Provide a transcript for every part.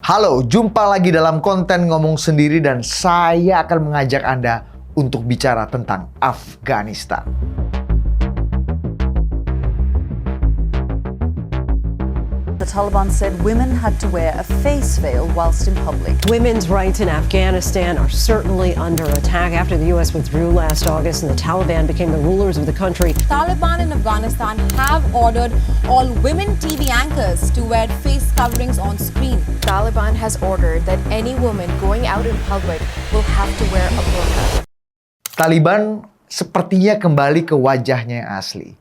Halo, jumpa lagi dalam konten Ngomong Sendiri dan saya akan mengajak Anda untuk bicara tentang Afghanistan. The Taliban said women had to wear a face veil whilst in public. Women's rights in Afghanistan are certainly under attack after the U.S. withdrew last August and the Taliban became the rulers of the country. Taliban in Afghanistan have ordered all women TV anchors to wear face coverings on screen. Taliban has ordered that any woman going out in public will have to wear a burqa. Taliban sepertinya kembali ke wajahnya yang asli.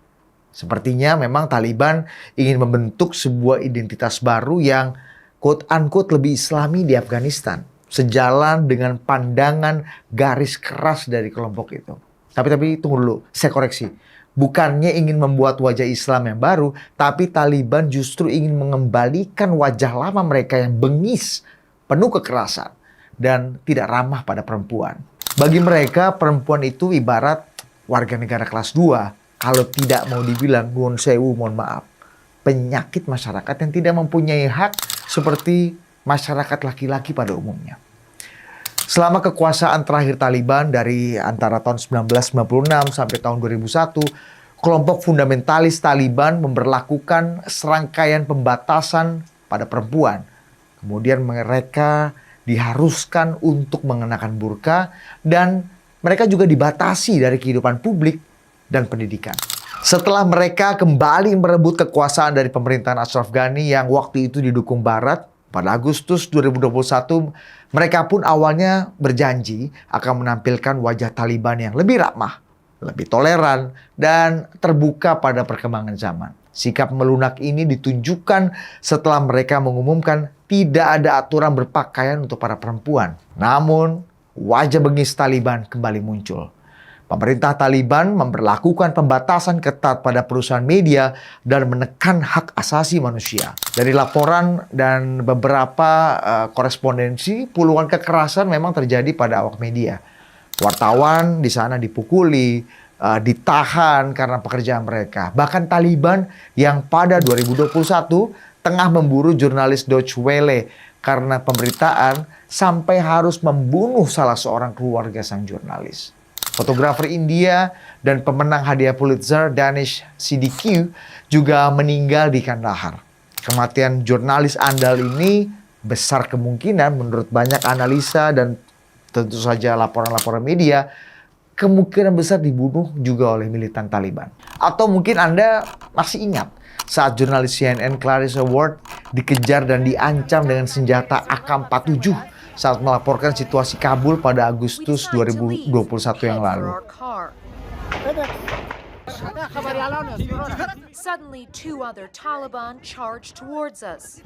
Sepertinya memang Taliban ingin membentuk sebuah identitas baru yang quote-unquote lebih islami di Afghanistan. Sejalan dengan pandangan garis keras dari kelompok itu. Tapi tunggu dulu, saya koreksi. Bukannya ingin membuat wajah Islam yang baru, tapi Taliban justru ingin mengembalikan wajah lama mereka yang bengis, penuh kekerasan, dan tidak ramah pada perempuan. Bagi mereka, perempuan itu ibarat warga negara kelas 2. Kalau tidak mau dibilang, nuwun sewu, mohon maaf, penyakit masyarakat yang tidak mempunyai hak seperti masyarakat laki-laki pada umumnya. Selama kekuasaan terakhir Taliban dari antara tahun 1996 sampai tahun 2001, kelompok fundamentalis Taliban memberlakukan serangkaian pembatasan pada perempuan. Kemudian mereka diharuskan untuk mengenakan burqa dan mereka juga dibatasi dari kehidupan publik dan pendidikan. Setelah mereka kembali merebut kekuasaan dari pemerintahan Ashraf Ghani yang waktu itu didukung Barat, pada Agustus 2021 mereka pun awalnya berjanji akan menampilkan wajah Taliban yang lebih ramah, lebih toleran, dan terbuka pada perkembangan zaman. Sikap melunak ini ditunjukkan setelah mereka mengumumkan tidak ada aturan berpakaian untuk para perempuan. Namun, wajah bengis Taliban kembali muncul. Pemerintah Taliban memberlakukan pembatasan ketat pada perusahaan media dan menekan hak asasi manusia. Dari laporan dan beberapa korespondensi, puluhan kekerasan memang terjadi pada awak media. Wartawan di sana dipukuli, ditahan karena pekerjaan mereka. Bahkan Taliban yang pada 2021 tengah memburu jurnalis Deutsche Welle karena pemberitaan sampai harus membunuh salah seorang keluarga sang jurnalis. Fotografer India dan pemenang hadiah Pulitzer Danish Siddiqui juga meninggal di Kandahar. Kematian jurnalis andal ini besar kemungkinan menurut banyak analisa dan tentu saja laporan-laporan media, kemungkinan besar dibunuh juga oleh militan Taliban. Atau mungkin Anda masih ingat saat jurnalis CNN Clarissa Ward dikejar dan diancam dengan senjata AK-47 saat melaporkan situasi Kabul pada Agustus 2021 yang lalu. Suddenly, two other Taliban charged towards us.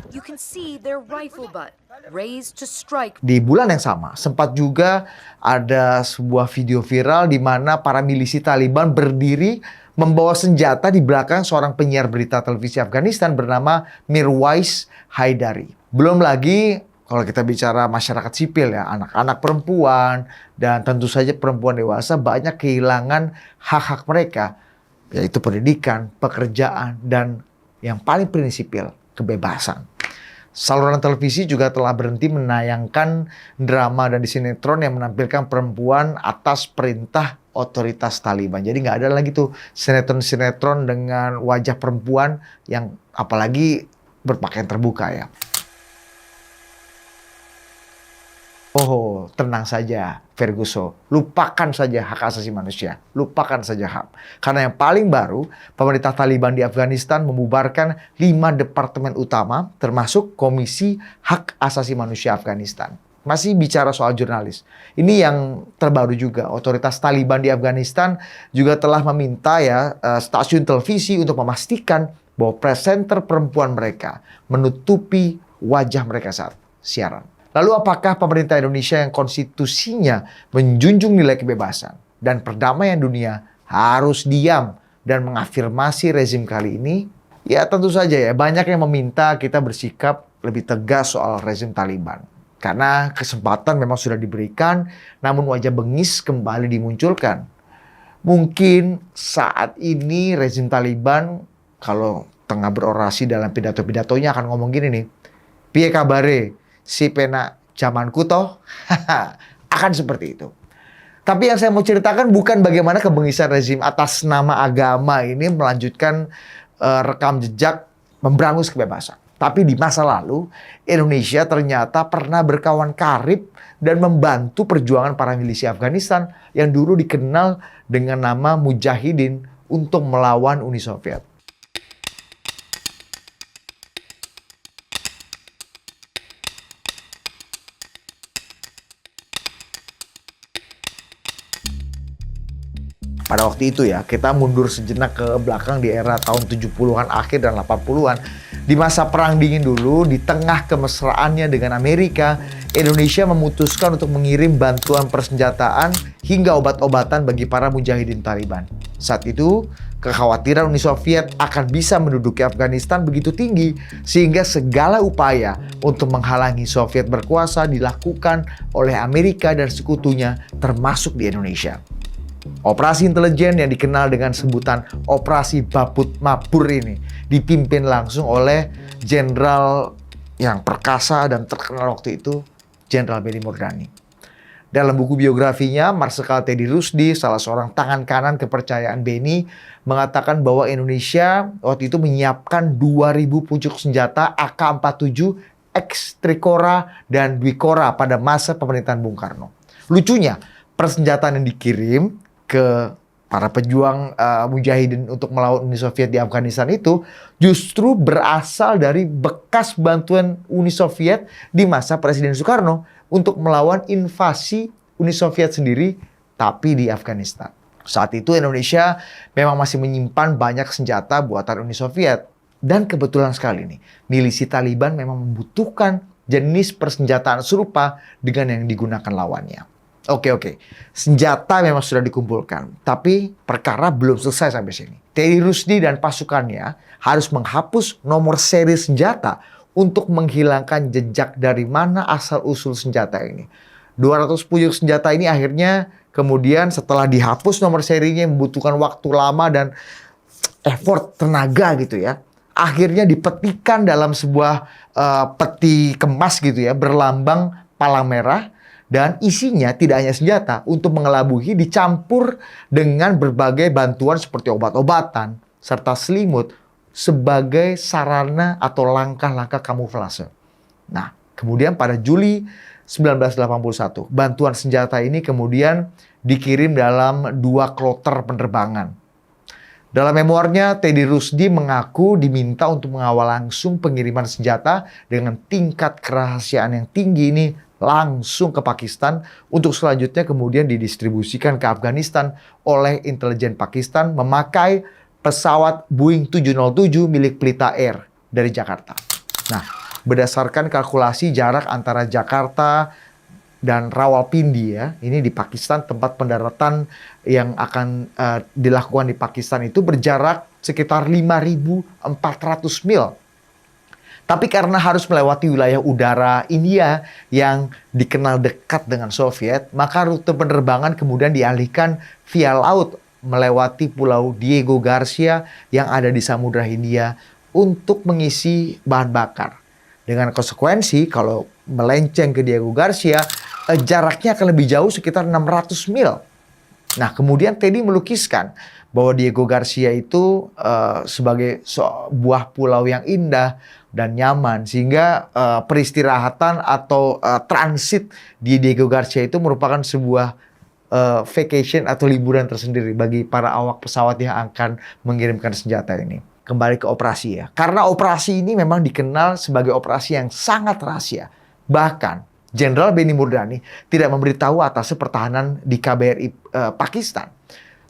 You can see their rifle butt raised to strike. Di bulan yang sama, sempat juga ada sebuah video viral di mana para milisi Taliban berdiri membawa senjata di belakang seorang penyiar berita televisi Afghanistan bernama Mirwais Haidari. Belum lagi kalau kita bicara masyarakat sipil ya, anak-anak perempuan dan tentu saja perempuan dewasa banyak kehilangan hak-hak mereka, yaitu pendidikan, pekerjaan, dan yang paling prinsipil, kebebasan. Saluran televisi juga telah berhenti menayangkan drama dan sinetron yang menampilkan perempuan atas perintah otoritas Taliban. Jadi nggak ada lagi tuh sinetron-sinetron dengan wajah perempuan yang apalagi berpakaian terbuka ya. Oh, tenang saja Ferguson, lupakan saja hak asasi manusia, lupakan saja HAM. Karena yang paling baru, pemerintah Taliban di Afghanistan membubarkan 5 departemen utama, termasuk Komisi Hak Asasi Manusia Afghanistan. Masih bicara soal jurnalis. Ini yang terbaru juga, otoritas Taliban di Afghanistan juga telah meminta stasiun televisi untuk memastikan bahwa presenter perempuan mereka menutupi wajah mereka saat siaran. Lalu apakah pemerintah Indonesia yang konstitusinya menjunjung nilai kebebasan dan perdamaian dunia harus diam dan mengafirmasi rezim kali ini? Ya tentu saja ya, banyak yang meminta kita bersikap lebih tegas soal rezim Taliban. Karena kesempatan memang sudah diberikan, namun wajah bengis kembali dimunculkan. Mungkin saat ini rezim Taliban kalau tengah berorasi dalam pidato-pidatonya akan ngomong gini nih, Piye kabare si pena zaman kuto? Akan seperti itu. Tapi yang saya mau ceritakan bukan bagaimana kebengisan rezim atas nama agama ini melanjutkan rekam jejak memberangus kebebasan. Tapi di masa lalu, Indonesia ternyata pernah berkawan karib dan membantu perjuangan para milisi Afghanistan yang dulu dikenal dengan nama Mujahidin untuk melawan Uni Soviet. Pada waktu itu ya, kita mundur sejenak ke belakang di era tahun 70-an akhir dan 80-an. Di masa Perang Dingin dulu, di tengah kemesraannya dengan Amerika, Indonesia memutuskan untuk mengirim bantuan persenjataan hingga obat-obatan bagi para mujahidin Taliban. Saat itu, kekhawatiran Uni Soviet akan bisa menduduki Afghanistan begitu tinggi, sehingga segala upaya untuk menghalangi Soviet berkuasa dilakukan oleh Amerika dan sekutunya, termasuk di Indonesia. Operasi intelijen yang dikenal dengan sebutan Operasi Babut Mabur ini dipimpin langsung oleh jenderal yang perkasa dan terkenal waktu itu, Jenderal Benny Murdani. Dalam buku biografinya, Marsikal Teddy Rusdi, salah seorang tangan kanan kepercayaan Benny, mengatakan bahwa Indonesia waktu itu menyiapkan 2.000 pucuk senjata AK-47, X Trikora, dan Dwikora pada masa pemerintahan Bung Karno. Lucunya, persenjataan yang dikirim ke para pejuang mujahidin untuk melawan Uni Soviet di Afghanistan itu justru berasal dari bekas bantuan Uni Soviet di masa Presiden Soekarno untuk melawan invasi Uni Soviet sendiri, tapi di Afghanistan. Saat itu Indonesia memang masih menyimpan banyak senjata buatan Uni Soviet. Dan kebetulan sekali nih, milisi Taliban memang membutuhkan jenis persenjataan serupa dengan yang digunakan lawannya. Oke. Senjata memang sudah dikumpulkan, tapi perkara belum selesai sampai sini. Teddy Rusdi dan pasukannya harus menghapus nomor seri senjata untuk menghilangkan jejak dari mana asal-usul senjata ini. 200 pucuk senjata ini akhirnya kemudian setelah dihapus nomor serinya membutuhkan waktu lama dan effort tenaga gitu ya. Akhirnya dipetikan dalam sebuah peti kemas gitu ya, berlambang palang merah. Dan isinya tidak hanya senjata, untuk mengelabuhi dicampur dengan berbagai bantuan seperti obat-obatan serta selimut sebagai sarana atau langkah-langkah kamuflase. Nah, kemudian pada Juli 1981, bantuan senjata ini kemudian dikirim dalam 2 kloter penerbangan. Dalam memoarnya, Teddy Rusdi mengaku diminta untuk mengawal langsung pengiriman senjata dengan tingkat kerahasiaan yang tinggi ini langsung ke Pakistan untuk selanjutnya kemudian didistribusikan ke Afghanistan oleh intelijen Pakistan memakai pesawat Boeing 707 milik Pelita Air dari Jakarta. Nah, berdasarkan kalkulasi jarak antara Jakarta dan Rawalpindi ya, ini di Pakistan tempat pendaratan yang akan dilakukan di Pakistan itu berjarak sekitar 5.400 mil. Tapi karena harus melewati wilayah udara India yang dikenal dekat dengan Soviet, maka rute penerbangan kemudian dialihkan via laut melewati Pulau Diego Garcia yang ada di Samudra Hindia untuk mengisi bahan bakar. Dengan konsekuensi kalau melenceng ke Diego Garcia, jaraknya akan lebih jauh sekitar 600 mil. Nah, kemudian Teddy melukiskan bahwa Diego Garcia itu sebagai sebuah pulau yang indah dan nyaman, sehingga peristirahatan atau transit di Diego Garcia itu merupakan sebuah vacation atau liburan tersendiri bagi para awak pesawat yang akan mengirimkan senjata ini. Kembali ke operasi ya, karena operasi ini memang dikenal sebagai operasi yang sangat rahasia. Bahkan Jenderal Benny Murdani tidak memberitahu atas pertahanan di KBRI Pakistan.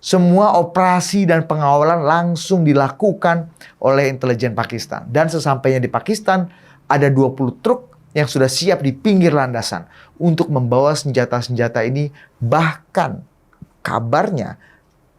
Semua operasi dan pengawalan langsung dilakukan oleh intelijen Pakistan. Dan sesampainya di Pakistan, ada 20 truk yang sudah siap di pinggir landasan untuk membawa senjata-senjata ini. Bahkan kabarnya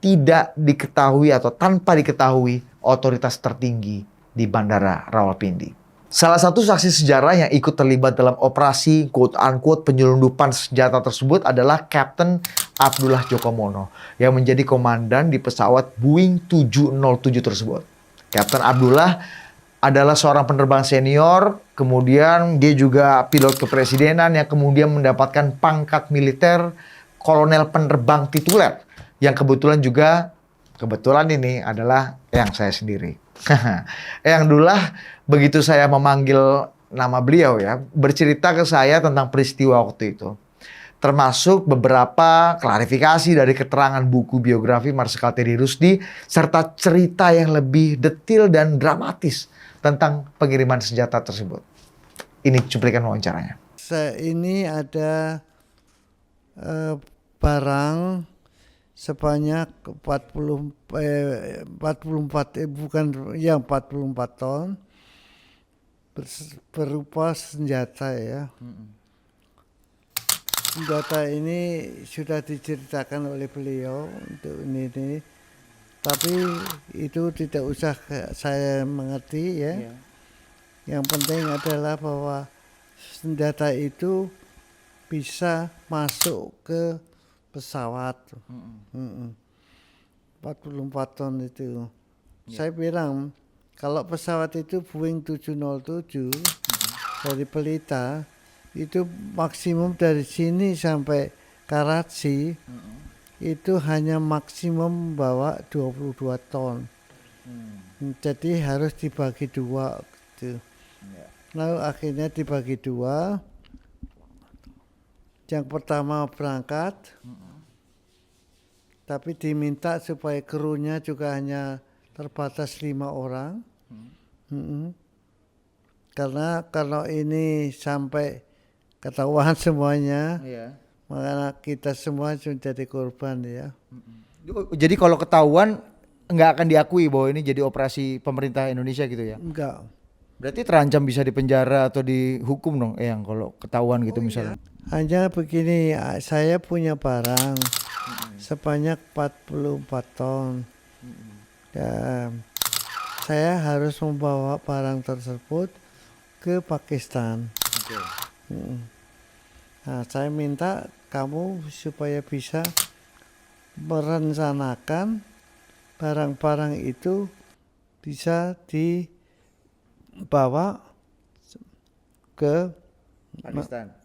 tidak diketahui atau tanpa diketahui otoritas tertinggi di Bandara Rawalpindi. Salah satu saksi sejarah yang ikut terlibat dalam operasi quote-unquote penyelundupan senjata tersebut adalah Kapten Abdullah Jokomono yang menjadi komandan di pesawat Boeing 707 tersebut. Kapten Abdullah adalah seorang penerbang senior, kemudian dia juga pilot kepresidenan yang kemudian mendapatkan pangkat militer kolonel penerbang tituler, yang kebetulan ini adalah eyang saya sendiri. Eyang Dullah, begitu saya memanggil nama beliau ya, bercerita ke saya tentang peristiwa waktu itu. Termasuk beberapa klarifikasi dari keterangan buku biografi Marsikal Teddy Rusdi, serta cerita yang lebih detail dan dramatis tentang pengiriman senjata tersebut. Ini cuplikan wawancaranya. Ini ada barang sebanyak 44 ton berupa senjata ya. Senjata ini sudah diceritakan oleh beliau untuk ini. Tapi itu tidak usah saya mengerti ya. Yang penting adalah bahwa senjata itu bisa masuk ke pesawat. 44 ton itu. Saya bilang kalau pesawat itu Boeing 707 dari Pelita, itu maksimum dari sini sampai Karachi itu hanya maksimum bawa 22 ton. Jadi harus dibagi dua gitu. Lalu akhirnya dibagi dua. Yang pertama berangkat, tapi diminta supaya krunya juga hanya terbatas 5 orang. Karena kalau ini sampai ketahuan semuanya, makanya kita semua jadi korban ya. Jadi kalau ketahuan nggak akan diakui bahwa ini jadi operasi pemerintah Indonesia gitu ya? Enggak. Berarti terancam bisa dipenjara atau dihukum dong, Eyang, kalau ketahuan gitu misalnya? Hanya begini, saya punya barang sebanyak 44 ton. Dan saya harus membawa barang tersebut ke Pakistan. Nah, saya minta kamu supaya bisa merencanakan barang-barang itu bisa dibawa ke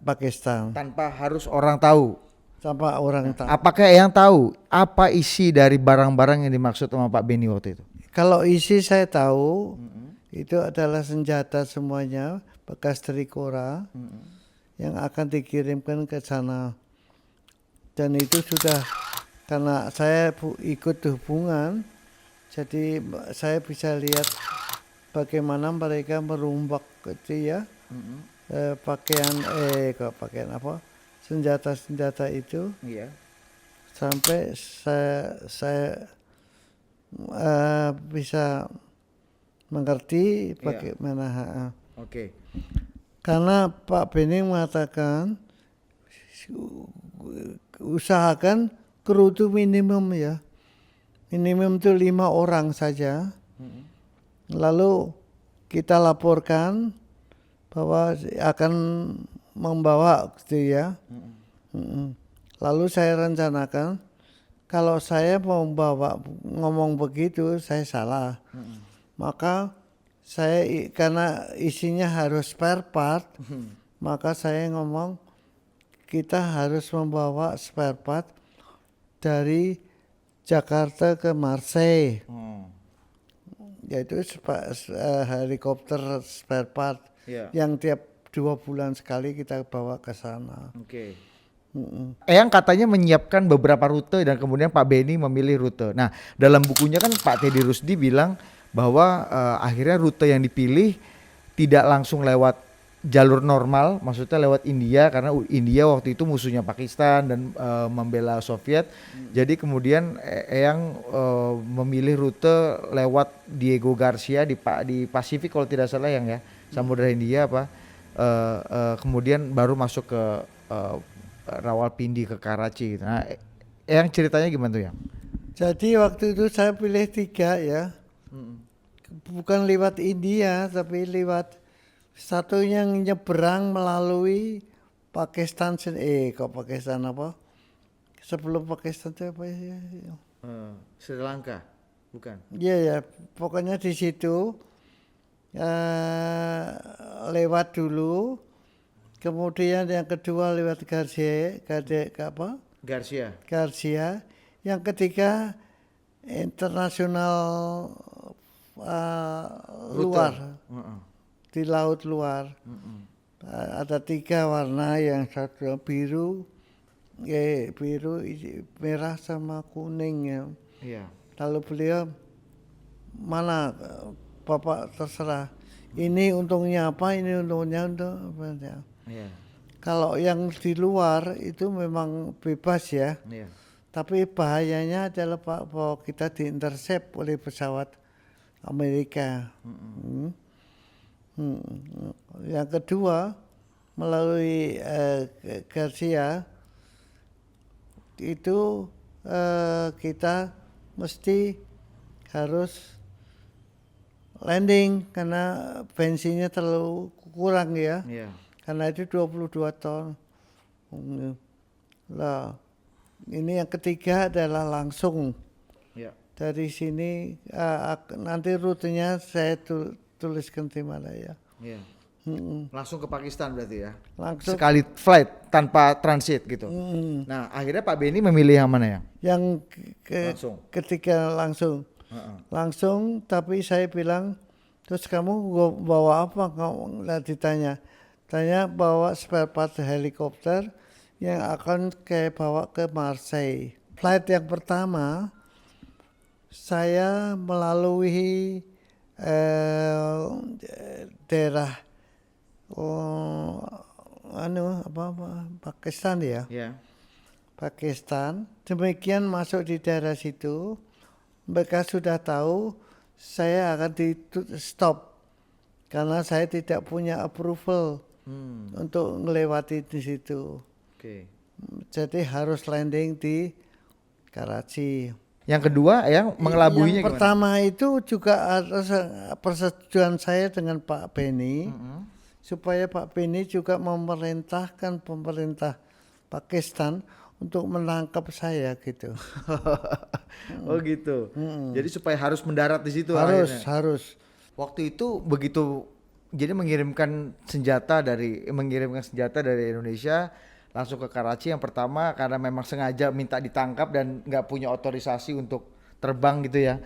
Pakistan Tanpa harus orang tahu. tanpa orang tahu. Apakah Eyang tahu apa isi dari barang-barang yang dimaksud sama Pak Beni waktu itu? Kalau isi saya tahu, itu adalah senjata semuanya bekas Trikora yang akan dikirimkan ke sana. Dan itu sudah, karena saya ikut hubungan, jadi saya bisa lihat bagaimana mereka merombak gitu ya, senjata-senjata itu, sampai saya bisa mengerti bagaimana. Karena Pak Beni mengatakan usahakan kru itu minimum ya, minimum itu 5 orang saja. Lalu kita laporkan bahwa akan membawa gitu ya. Lalu saya rencanakan kalau saya mau ngomong begitu saya salah. Maka saya karena isinya harus spare part, maka saya ngomong kita harus membawa spare part dari Jakarta ke Marseille. Yaitu helikopter spare part yang tiap 2 bulan sekali kita bawa ke sana. Eyang katanya menyiapkan beberapa rute dan kemudian Pak Beni memilih rute. Nah, dalam bukunya kan Pak Teddy Rusdi bilang bahwa akhirnya rute yang dipilih tidak langsung lewat jalur normal, maksudnya lewat India, karena India waktu itu musuhnya Pakistan dan membela Soviet. Jadi kemudian Eyang memilih rute lewat Diego Garcia di Pasifik kalau tidak salah ya, Samudra Hindia kemudian baru masuk ke Rawalpindi ke Karachi. Nah, Eyang ceritanya gimana tuh, Yang? Jadi waktu itu saya pilih 3 ya. Bukan lewat India, tapi lewat satu yang nyeberang melalui Pakistan. Pakistan apa? Sebelum Pakistan itu apa ya? Sri Lanka, bukan? Iya ya, pokoknya di situ lewat dulu, kemudian yang kedua lewat Garcia, yang ketiga internasional luar, di laut luar. Ada 3 warna, yang satu biru, merah sama kuning ya. Iya. Lalu beliau, mana Bapak terserah. Ini untungnya apa, ini untungnya untuk apa ya. Iya. Kalau yang di luar itu memang bebas ya. Iya. Tapi bahayanya adalah Pak, bahwa kita diintercept oleh pesawat Amerika. Yang kedua, melalui Garcia itu kita mesti harus landing karena bensinnya terlalu kurang ya. Iya. Karena itu 22 ton. Lah, ini yang ketiga adalah langsung Iya. dari sini, nanti rutenya saya tuliskan di mana ya. Iya. Langsung ke Pakistan berarti ya. Langsung. Sekali flight tanpa transit gitu. Nah, akhirnya Pak Benny memilih yang mana ya? Yang Langsung. ketiga langsung. Langsung, tapi saya bilang, terus kamu bawa apa? Kamu ditanya. Tanya bawa spare part helikopter yang akan bawa ke Marseille. Flight yang pertama, saya melalui daerah Pakistan ya. Iya. Pakistan. Demikian masuk di daerah situ, mereka sudah tahu saya akan di stop karena saya tidak punya approval untuk melewati di situ. Oke. Jadi harus landing di Karachi. Yang kedua yang mengelabuinya Yang pertama itu juga atas persetujuan saya dengan Pak Benny, supaya Pak Benny juga memerintahkan pemerintah Pakistan untuk menangkap saya gitu. Oh gitu. Jadi supaya harus mendarat di situ Harus. Waktu itu begitu, jadi mengirimkan senjata dari Indonesia langsung ke Karachi yang pertama karena memang sengaja minta ditangkap dan nggak punya otorisasi untuk terbang gitu ya.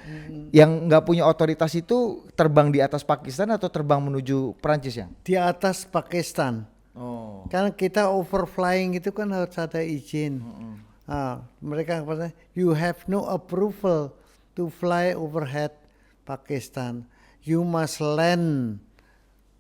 Yang nggak punya otoritas itu terbang di atas Pakistan atau terbang menuju Perancis ya? Di atas Pakistan. Oh. Kan kita overflying itu kan harus ada izin. Mereka kata, you have no approval to fly overhead Pakistan. You must land.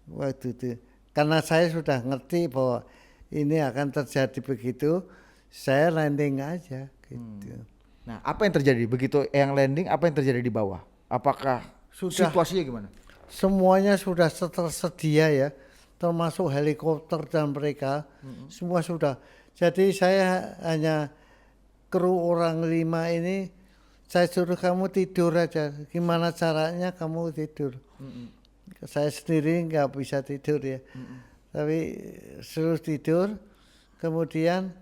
Waktu itu. Karena saya sudah ngerti bahwa ini akan terjadi begitu, saya landing aja gitu. Nah, apa yang terjadi begitu yang landing? Apa yang terjadi di bawah? Apakah situasinya gimana? Semuanya sudah tersedia ya, termasuk helikopter dan mereka semua sudah. Jadi saya hanya kru orang 5 ini, saya suruh kamu tidur aja. Gimana caranya kamu tidur? Saya sendiri nggak bisa tidur ya. Tapi suruh tidur, kemudian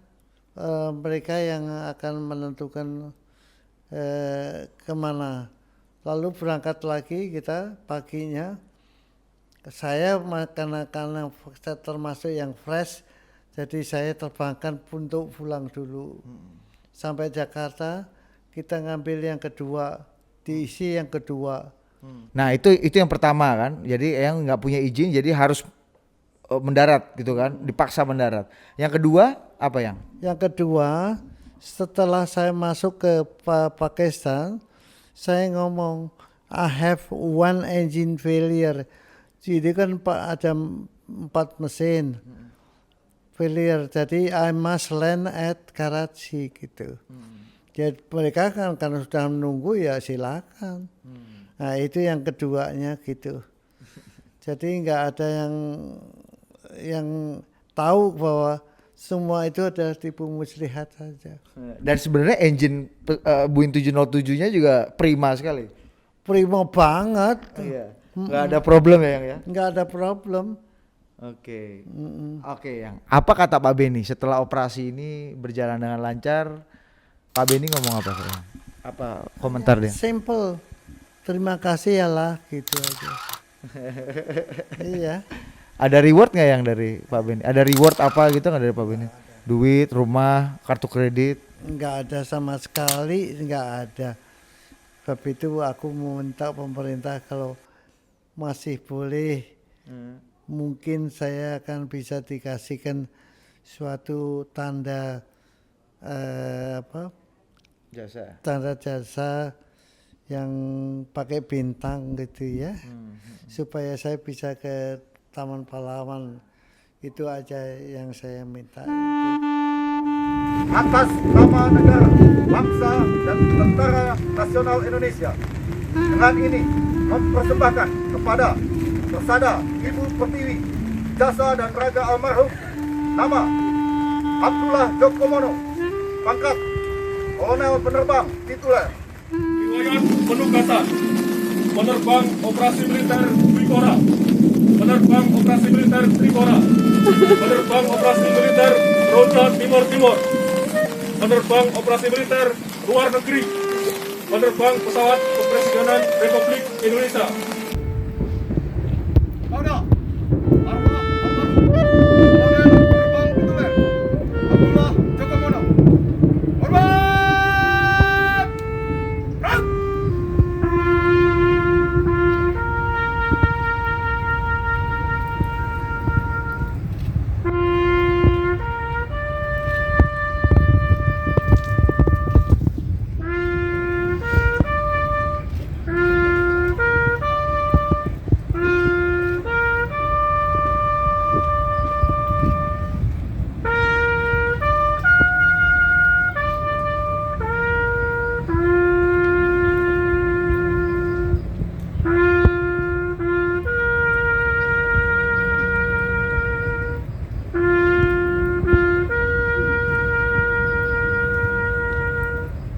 mereka yang akan menentukan kemana. Lalu berangkat lagi kita paginya. Saya karena saya termasuk yang fresh, jadi saya terbangkan untuk pulang dulu. Sampai Jakarta, kita ngambil yang kedua, diisi yang kedua. Nah itu yang pertama kan. Jadi yang nggak punya izin, jadi harus mendarat gitu kan, dipaksa mendarat. Yang kedua apa yang? Yang kedua, setelah saya masuk ke Pakistan, saya ngomong, I have one engine failure. Jadi kan ada 4 mesin failure, jadi I must land at Karachi gitu. Jadi mereka kan karena sudah menunggu ya silakan. Nah itu yang keduanya gitu. Jadi nggak ada yang tahu bahwa semua itu adalah tipu muslihat saja. Dan sebenarnya engine Boeing 707-nya juga prima sekali. Prima banget. Iya. Nggak ada problem ya yang ya? Nggak ada problem. Oke. Oke yang. Apa kata Pak Benny setelah operasi ini berjalan dengan lancar? Pak Benny ngomong apa sekarang? Apa komentar dia? Simple. Terima kasih ya lah gitu aja. Iya. Ada reward nggak yang dari Pak Beni? Ada reward apa gitu nggak dari Pak Beni? Duit, rumah, kartu kredit? Nggak ada sama sekali, nggak ada. Sebab itu aku meminta pemerintah kalau masih boleh, mungkin saya akan bisa dikasihkan suatu tanda Jasa. tanda jasa yang pakai bintang gitu ya, supaya saya bisa ke Taman Pahlawan. Itu aja yang saya minta. Atas nama negara, bangsa, dan Tentara Nasional Indonesia, dengan ini mempersembahkan kepada Persada Ibu Pertiwi Jasa dan Raga almarhum nama Abdullah Jokomono, pangkat Kolonel Penerbang Tituler. Riwayat penugasan penerbang operasi militer Trikora, penerbang operasi militer Trikora, penerbang operasi militer Ronda Timur Timur, penerbang operasi militer luar negeri, penerbang pesawat kepresidenan Republik Indonesia.